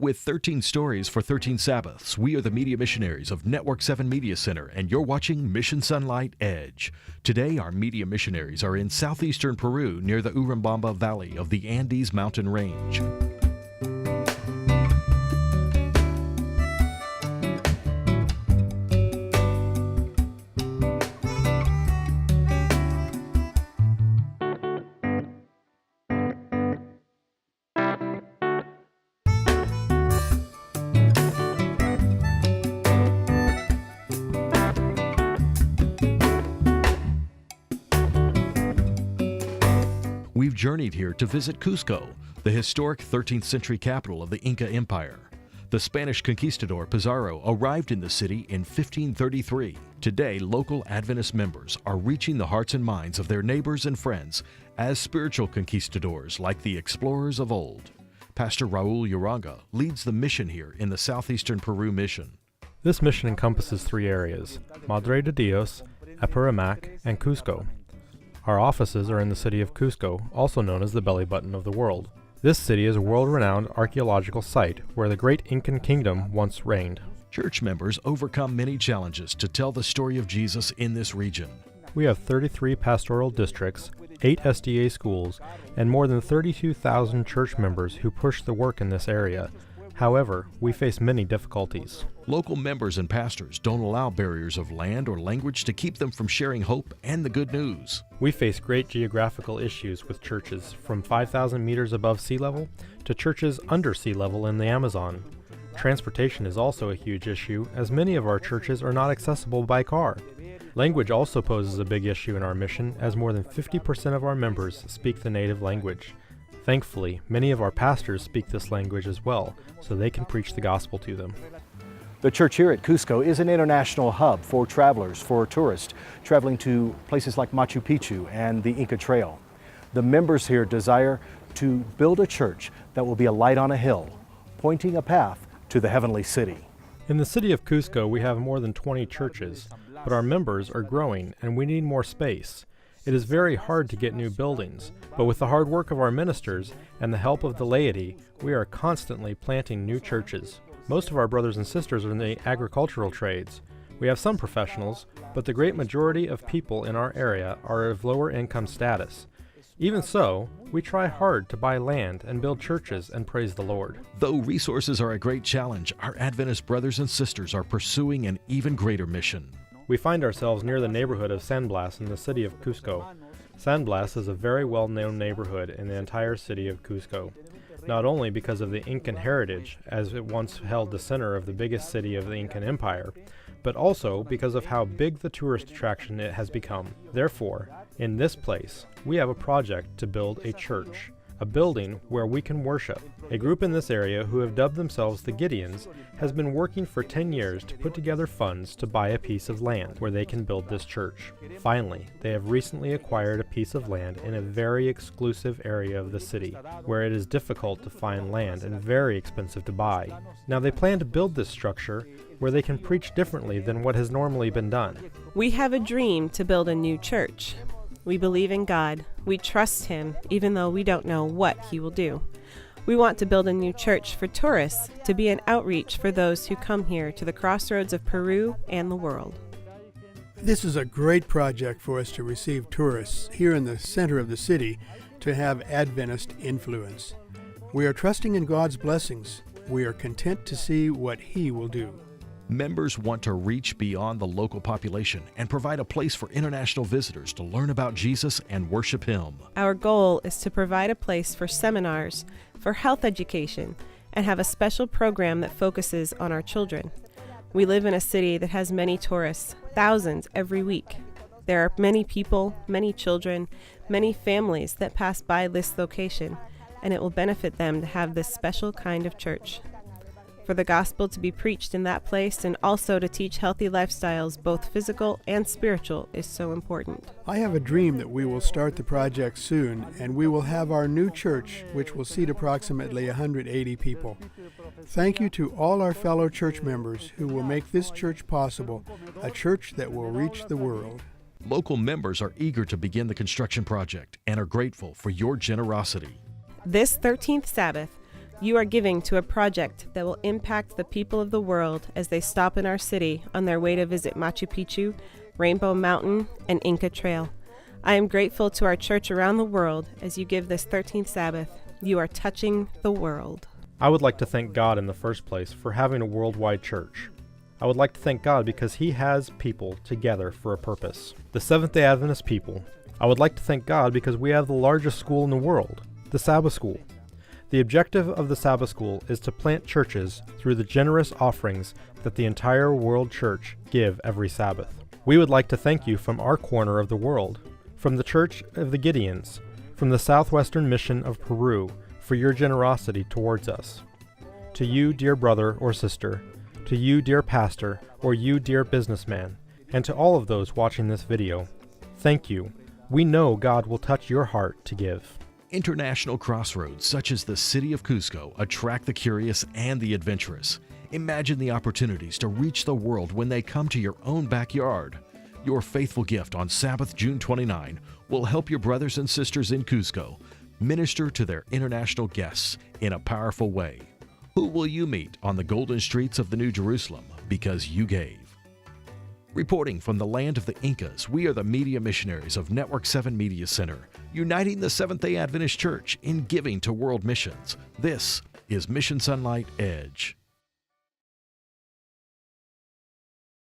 With 13 stories for 13 Sabbaths, we are the media missionaries of Network 7 Media Center, and you're watching Mission Sonlight Edge. Today, our media missionaries are in southeastern Peru near the Urubamba Valley of the Andes mountain range. We've journeyed here to visit Cuzco, the historic 13th century capital of the Inca Empire. The Spanish conquistador Pizarro arrived in the city in 1533. Today, local Adventist members are reaching the hearts and minds of their neighbors and friends as spiritual conquistadors like the explorers of old. Pastor Raul Uranga leads the mission here in the southeastern Peru mission. This mission encompasses 3 areas: Madre de Dios, Apurimac, and Cuzco. Our offices are in the city of Cuzco, also known as the belly button of the world. This city is a world-renowned archaeological site where the great Incan kingdom once reigned. Church members overcome many challenges to tell the story of Jesus in this region. We have 33 pastoral districts, 8 SDA schools, and more than 32,000 church members who push the work in this area. However, we face many difficulties. Local members and pastors don't allow barriers of land or language to keep them from sharing hope and the good news. We face great geographical issues with churches from 5,000 meters above sea level to churches under sea level in the Amazon. Transportation is also a huge issue, as many of our churches are not accessible by car. Language also poses a big issue in our mission, as more than 50% of our members speak the native language. Thankfully, many of our pastors speak this language as well, so they can preach the gospel to them. The church here at Cuzco is an international hub for travelers, for tourists traveling to places like Machu Picchu and the Inca Trail. The members here desire to build a church that will be a light on a hill, pointing a path to the heavenly city. In the city of Cuzco, we have more than 20 churches, but our members are growing and we need more space. It is very hard to get new buildings, but with the hard work of our ministers and the help of the laity, we are constantly planting new churches. Most of our brothers and sisters are in the agricultural trades. We have some professionals, but the great majority of people in our area are of lower income status. Even so, we try hard to buy land and build churches and praise the Lord. Though resources are a great challenge, our Adventist brothers and sisters are pursuing an even greater mission. We find ourselves near the neighborhood of San Blas in the city of Cuzco. San Blas is a very well-known neighborhood in the entire city of Cuzco, not only because of the Incan heritage, as it once held the center of the biggest city of the Incan Empire, but also because of how big the tourist attraction it has become. Therefore, in this place, we have a project to build a church, a building where we can worship. A group in this area who have dubbed themselves the Gideons has been working for 10 years to put together funds to buy a piece of land where they can build this church. Finally, they have recently acquired a piece of land in a very exclusive area of the city, where it is difficult to find land and very expensive to buy. Now they plan to build this structure where they can preach differently than what has normally been done. We have a dream to build a new church. We believe in God. We trust Him, even though we don't know what He will do. We want to build a new church for tourists to be an outreach for those who come here to the crossroads of Peru and the world. This is a great project for us to receive tourists here in the center of the city to have Adventist influence. We are trusting in God's blessings. We are content to see what He will do. Members want to reach beyond the local population and provide a place for international visitors to learn about Jesus and worship Him. Our goal is to provide a place for seminars, for health education, and have a special program that focuses on our children. We live in a city that has many tourists, thousands every week. There are many people, many children, many families that pass by this location, and it will benefit them to have this special kind of church. For the gospel to be preached in that place and also to teach healthy lifestyles, both physical and spiritual, is so important. I have a dream that we will start the project soon, and we will have our new church, which will seat approximately 180 people. Thank you to all our fellow church members who will make this church possible, a church that will reach the world. Local members are eager to begin the construction project and are grateful for your generosity. This 13th Sabbath, You are giving to a project that will impact the people of the world as they stop in our city on their way to visit Machu Picchu, Rainbow Mountain, and Inca Trail. I am grateful to our church around the world as you give this 13th Sabbath. You are touching the world. I would like to thank God in the first place for having a worldwide church. I would like to thank God because He has people together for a purpose. The Seventh-day Adventist people. I would like to thank God because we have the largest school in the world, the Sabbath School. The objective of the Sabbath School is to plant churches through the generous offerings that the entire world church give every Sabbath. We would like to thank you from our corner of the world, from the Church of the Gideons, from the Southwestern Mission of Peru, for your generosity towards us. To you, dear brother or sister, to you, dear pastor, or you, dear businessman, and to all of those watching this video, thank you. We know God will touch your heart to give. International crossroads such as the city of Cuzco attract the curious and the adventurous. Imagine the opportunities to reach the world when they come to your own backyard. Your faithful gift on Sabbath, June 29, will help your brothers and sisters in Cuzco minister to their international guests in a powerful way. Who will you meet on the golden streets of the New Jerusalem because you gave? Reporting from the land of the Incas, we are the media missionaries of Network 7 Media Center, uniting the Seventh-day Adventist Church in giving to world missions. This is Mission Sonlight Edge.